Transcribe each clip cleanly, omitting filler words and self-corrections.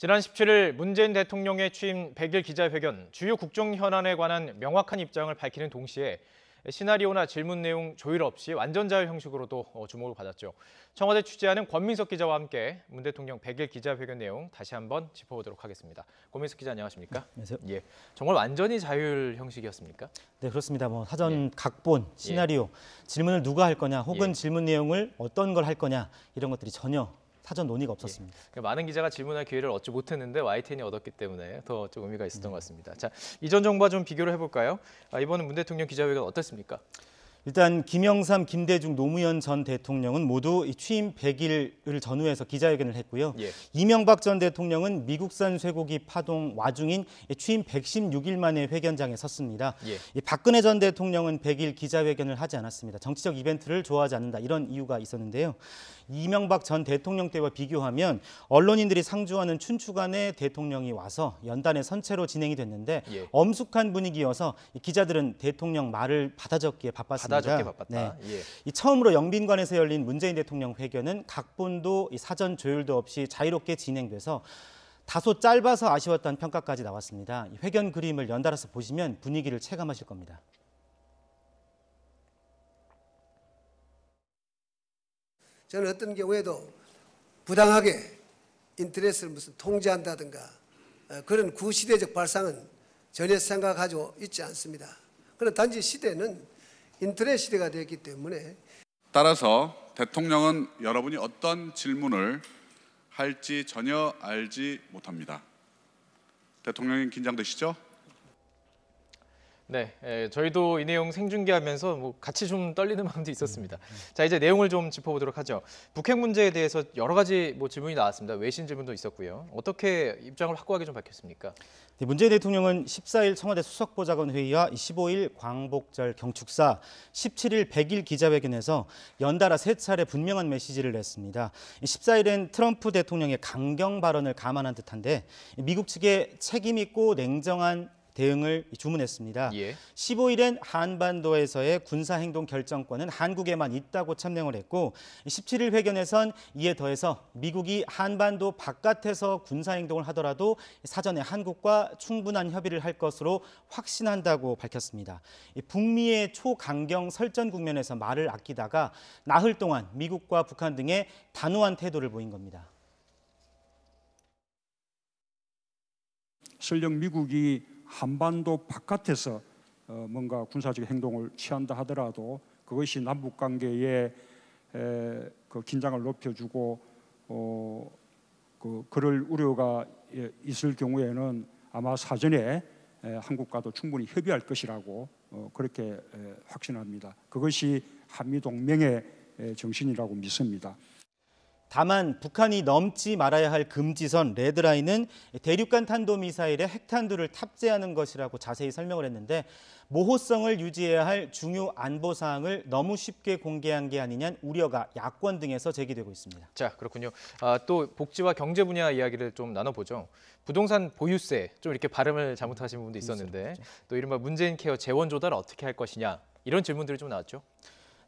지난 17일 문재인 대통령의 취임 100일 기자회견, 주요 국정 현안에 관한 명확한 입장을 밝히는 동시에 시나리오나 질문 내용 조율 없이 완전 자유 형식으로도 주목을 받았죠. 청와대 취재하는 권민석 기자와 함께 문 대통령 100일 기자회견 내용 다시 한번 짚어보도록 하겠습니다. 권민석 기자 안녕하십니까? 안녕하세요. 예, 정말 완전히 자율 형식이었습니까? 네, 그렇습니다. 사전 각본, 시나리오, 질문을 누가 할 거냐, 혹은 질문 내용을 어떤 걸 할 거냐 이런 것들이 전혀 사전 논의가 없었습니다. 그러니까 많은 기자가 질문할 기회를 얻지 못했는데 YTN이 얻었기 때문에 더 좀 의미가 있었던 것 같습니다. 자, 이전 정부와 좀 비교를 해볼까요? 이번은 문 대통령 기자회견 어땠습니까? 일단 김영삼, 김대중, 노무현 전 대통령은 모두 취임 100일을 전후해서 기자회견을 했고요. 이명박 전 대통령은 미국산 쇠고기 파동 와중인 취임 116일 만에 회견장에 섰습니다. 박근혜 전 대통령은 100일 기자회견을 하지 않았습니다. 정치적 이벤트를 좋아하지 않는다, 이런 이유가 있었는데요. 이명박 전 대통령 때와 비교하면 언론인들이 상주하는 춘추관에 대통령이 와서 연단의 선체로 진행이 됐는데 엄숙한 분위기여서 기자들은 대통령 말을 받아 적기에 바빴습니다. 바빴다. 이 처음으로 영빈관에서 열린 문재인 대통령 회견은 각본도 사전 조율도 없이 자유롭게 진행돼서 다소 짧아서 아쉬웠다는 평가까지 나왔습니다. 이 회견 그림을 연달아서 보시면 분위기를 체감하실 겁니다. 저는 어떤 경우에도 부당하게 인터넷을 무슨 통제한다든가 그런 구시대적 발상은 전혀 생각하고 있지 않습니다. 그러나 단지 시대는 인터넷 시대가 되었기 때문에 따라서 대통령은 여러분이 어떤 질문을 할지 전혀 알지 못합니다. 대통령님 긴장되시죠? 네, 저희도 이 내용 생중계하면서 같이 좀 떨리는 마음도 있었습니다. 자, 이제 내용을 좀 짚어보도록 하죠. 북핵 문제에 대해서 여러 가지 질문이 나왔습니다. 외신 질문도 있었고요. 어떻게 입장을 확고하게 좀 밝혔습니까? 네, 문재인 대통령은 14일 청와대 수석보좌관 회의와 15일 광복절 경축사, 17일 100일 기자회견에서 연달아 3차례 분명한 메시지를 냈습니다. 14일엔 트럼프 대통령의 강경 발언을 감안한 듯한데 미국 측에 책임 있고 냉정한 대응을 주문했습니다. 15일엔 한반도에서의 군사행동 결정권은 한국에만 있다고 참명을 했고 17일 회견에선 이에 더해서 미국이 한반도 바깥에서 군사행동을 하더라도 사전에 한국과 충분한 협의를 할 것으로 확신한다고 밝혔습니다. 북미의 초강경 설전 국면에서 말을 아끼다가 나흘 동안 미국과 북한 등의 단호한 태도를 보인 겁니다. 설령 미국이 한반도 바깥에서 뭔가 군사적 행동을 취한다 하더라도 그것이 남북 관계에 그 긴장을 높여주고 그럴 우려가 있을 경우에는 아마 사전에 한국과도 충분히 협의할 것이라고 그렇게 확신합니다. 그것이 한미 동맹의 정신이라고 믿습니다. 다만 북한이 넘지 말아야 할 금지선 레드라인은 대륙간 탄도미사일의 핵탄두를 탑재하는 것이라고 자세히 설명을 했는데 모호성을 유지해야 할 중요 안보 사항을 너무 쉽게 공개한 게 아니냐는 우려가 야권 등에서 제기되고 있습니다. 자, 그렇군요. 또 복지와 경제 분야 이야기를 좀 나눠보죠. 부동산 보유세, 좀 이렇게 발음을 잘못하신 부분도 있었는데 또 이른바 문재인 케어 재원 조달을 어떻게 할 것이냐, 이런 질문들이 좀 나왔죠.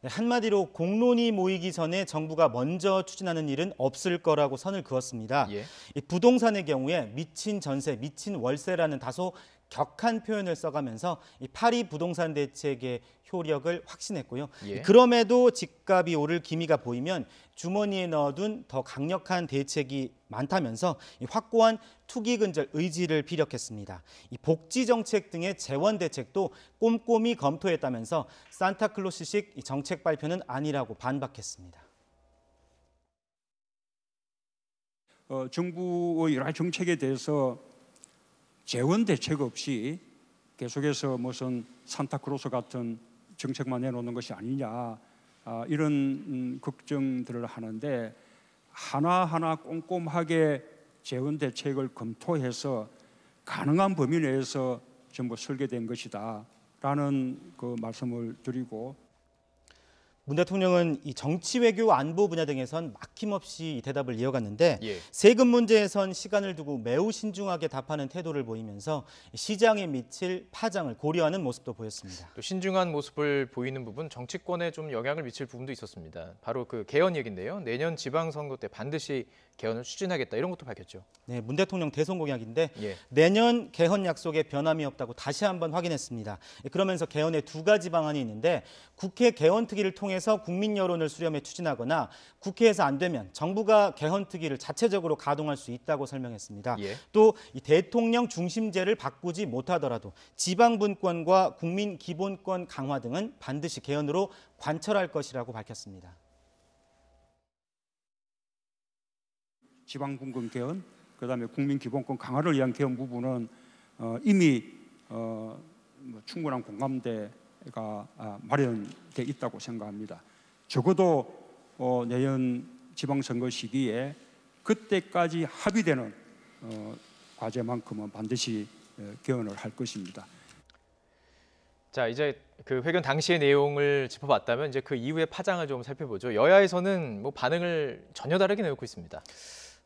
한마디로 공론이 모이기 전에 정부가 먼저 추진하는 일은 없을 거라고 선을 그었습니다. 이 부동산의 경우에 미친 전세, 미친 월세라는 다소 격한 표현을 써가면서 이 파리 부동산 대책의 효력을 확신했고요. 그럼에도 집값이 오를 기미가 보이면 주머니에 넣어둔 더 강력한 대책이 많다면서 이 확고한 투기 근절 의지를 피력했습니다. 이 복지 정책 등의 재원 대책도 꼼꼼히 검토했다면서 산타클로스식 정책 발표는 아니라고 반박했습니다. 정부의 여러 정책에 대해서 재원 대책 없이 계속해서 무슨 산타크로스 같은 정책만 내놓는 것이 아니냐, 이런 걱정들을 하는데 하나하나 꼼꼼하게 재원 대책을 검토해서 가능한 범위 내에서 전부 설계된 것이다 라는 그 말씀을 드리고, 문 대통령은 이 정치 외교 안보 분야 등에선 막힘없이 대답을 이어갔는데 예. 세금 문제에선 시간을 두고 매우 신중하게 답하는 태도를 보이면서 시장에 미칠 파장을 고려하는 모습도 보였습니다. 또 신중한 모습을 보이는 부분 정치권에 좀 영향을 미칠 부분도 있었습니다. 바로 그 개헌 얘기인데요. 내년 지방선거 때 반드시 개헌을 추진하겠다 이런 것도 밝혔죠. 네, 문 대통령 대선 공약인데 예. 내년 개헌 약속에 변함이 없다고 다시 한번 확인했습니다. 그러면서 개헌에 두 가지 방안이 있는데 국회 개헌특위를 통해서 국민 여론을 수렴해 추진하거나 국회에서 안 되면 정부가 개헌특위를 자체적으로 가동할 수 있다고 설명했습니다. 예. 또 이 대통령 중심제를 바꾸지 못하더라도 지방분권과 국민 기본권 강화 등은 반드시 개헌으로 관철할 것이라고 밝혔습니다. 지방분권 개헌, 그다음에 국민 기본권 강화를 위한 개헌 부분은 이미 뭐 충분한 공감대가 마련돼 있다고 생각합니다. 적어도 내년 지방선거 시기에 그때까지 합의되는 과제만큼은 반드시 개헌을 할 것입니다. 자, 이제 그 회견 당시의 내용을 짚어봤다면 이제 그 이후의 파장을 좀 살펴보죠. 여야에서는 뭐 반응을 전혀 다르게 내놓고 있습니다.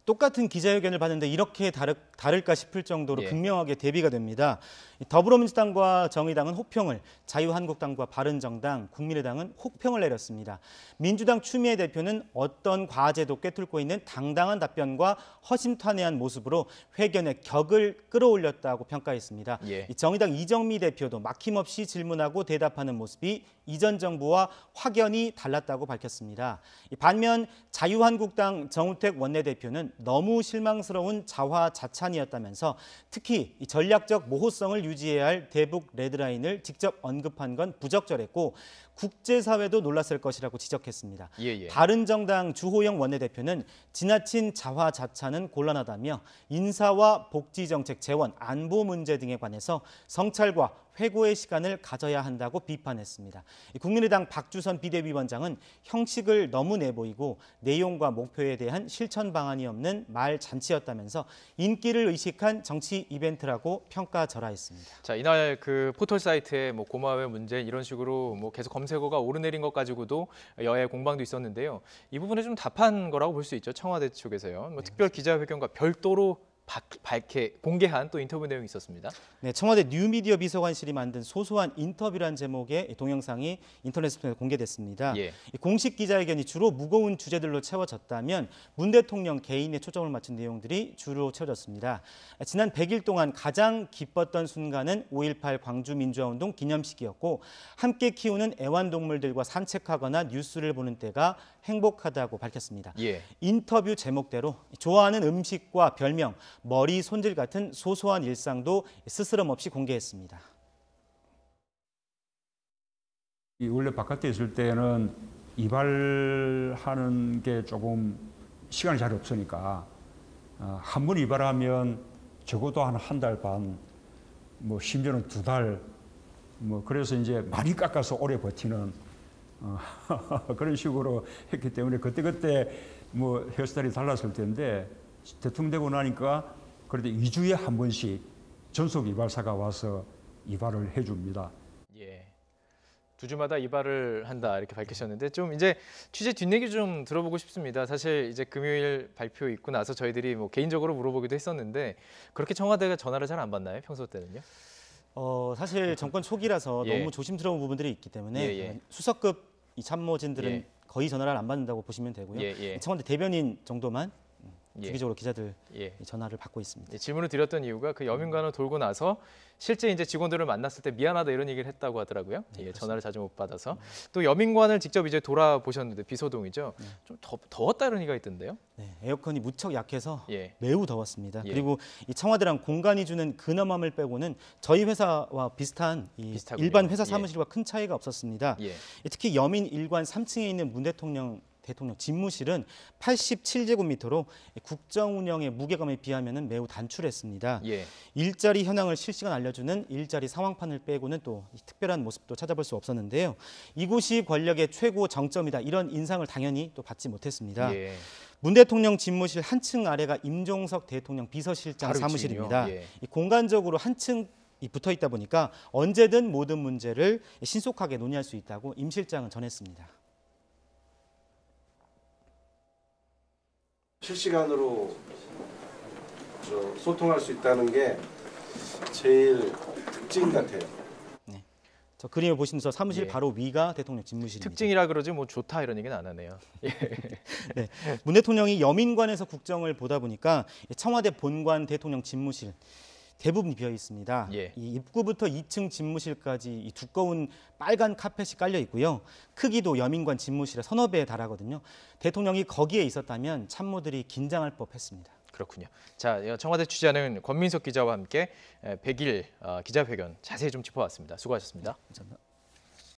똑같은 기자회견을 봤는데 이렇게 다를까 싶을 정도로 예. 극명하게 대비가 됩니다. 더불어민주당과 정의당은 호평을, 자유한국당과 바른정당, 국민의당은 혹평을 내렸습니다. 민주당 추미애 대표는 어떤 과제도 꿰뚫고 있는 당당한 답변과 허심탄회한 모습으로 회견의 격을 끌어올렸다고 평가했습니다. 예. 정의당 이정미 대표도 막힘없이 질문하고 대답하는 모습이 이전 정부와 확연히 달랐다고 밝혔습니다. 반면 자유한국당 정우택 원내대표는 너무 실망스러운 자화자찬이었다면서 특히 이 전략적 모호성을 유지해야 할 대북 레드라인을 직접 언급한 건 부적절했고 국제사회도 놀랐을 것이라고 지적했습니다. 예. 바른정당 주호영 원내대표는 지나친 자화자찬은 곤란하다며 인사와 복지정책, 재원, 안보 문제 등에 관해서 성찰과 회고의 시간을 가져야 한다고 비판했습니다. 국민의당 박주선 비대위원장은 형식을 너무 내보이고 내용과 목표에 대한 실천 방안이 없는 말잔치였다면서 인기를 의식한 정치 이벤트라고 평가절하했습니다. 자, 이날 그 포털 사이트에 뭐 고마워요 문제 이런 식으로 뭐 계속 검색어가 오르내린 것 가지고도 여야의 공방도 있었는데요. 이 부분에 좀 답한 거라고 볼 수 있죠. 청와대 쪽에서요. 뭐 특별 기자회견과 별도로 공개한 또 인터뷰 내용이 있었습니다. 네, 청와대 뉴미디어 비서관실이 만든 소소한 인터뷰란 제목의 동영상이 인터넷에 공개됐습니다. 예. 공식 기자회견이 주로 무거운 주제들로 채워졌다면 문 대통령 개인에 초점을 맞춘 내용들이 주로 채워졌습니다. 지난 100일 동안 가장 기뻤던 순간은 5.18 광주민주화운동 기념식이었고 함께 키우는 애완동물들과 산책하거나 뉴스를 보는 때가 행복하다고 밝혔습니다. 예. 인터뷰 제목대로 좋아하는 음식과 별명, 머리 손질 같은 소소한 일상도 스스럼 없이 공개했습니다. 원래 바깥에 있을 때는 이발하는 게 조금 시간이 잘 없으니까 한 번 이발하면 적어도 한 달 반, 뭐 심지어는 2달, 뭐 그래서 이제 많이 깎아서 오래 버티는 그런 식으로 했기 때문에 그때 뭐 헤어스타일이 달랐을 텐데 대통령 되고 나니까 그래도 2주에 한 번씩 전속 이발사가 와서 이발을 해줍니다. 예. 2주마다 이발을 한다 이렇게 밝히셨는데 좀 이제 취재 뒷얘기 좀 들어보고 싶습니다. 사실 이제 금요일 발표 있고 나서 저희들이 뭐 개인적으로 물어보기도 했었는데 그렇게 청와대가 전화를 잘 안 받나요? 평소 때는요? 사실 정권 초기라서 예. 너무 조심스러운 부분들이 있기 때문에 예. 수석급 이 참모진들은 예. 거의 전화를 안 받는다고 보시면 되고요. 예. 청와대 대변인 정도만 예. 주기적으로 기자들 예. 전화를 받고 있습니다. 질문을 드렸던 이유가 그 여민관을 돌고 나서 실제 이제 직원들을 만났을 때 미안하다 이런 얘기를 했다고 하더라고요. 네, 전화를 자주 못 받아서 또 여민관을 직접 이제 돌아보셨는데 비서동이죠. 좀 더웠다 이런 얘기가 있던데요. 네, 에어컨이 무척 약해서 예. 매우 더웠습니다. 예. 그리고 이 청와대랑 공간이 주는 근엄함을 빼고는 저희 회사와 비슷한 비슷하군요. 일반 회사 예. 사무실과 큰 차이가 없었습니다. 예. 특히 여민 일관 3층에 있는 문 대통령 집무실은 87제곱미터로 국정 운영의 무게감에 비하면 매우 단출했습니다. 예. 일자리 현황을 실시간 알려주는 일자리 상황판을 빼고는 또 특별한 모습도 찾아볼 수 없었는데요. 이곳이 권력의 최고 정점이다 이런 인상을 당연히 또 받지 못했습니다. 예. 문 대통령 집무실 한 층 아래가 임종석 대통령 비서실장 바로 사무실입니다. 위층이요? 예. 이 공간적으로 한 층 붙어 있다 보니까 언제든 모든 문제를 신속하게 논의할 수 있다고 임 실장은 전했습니다. 실시간으로 소통할 수 있다는 게 제일 특징 같아요. 저 그림을 보시면서 사무실 예. 바로 위가 대통령 집무실입니다. 특징이라 그러지 뭐 좋다 이런 얘기는 안 하네요. 네. 문 대통령이 여민관에서 국정을 보다 보니까 청와대 본관 대통령 집무실 대부분이 비어 있습니다. 예. 이 입구부터 2층 집무실까지 이 두꺼운 빨간 카펫이 깔려 있고요. 크기도 여민관 집무실의 서너 배에 달하거든요. 대통령이 거기에 있었다면 참모들이 긴장할 법했습니다. 그렇군요. 자, 청와대 취재하는 권민석 기자와 함께 100일 기자회견 자세히 좀 짚어봤습니다. 수고하셨습니다. 감사합니다.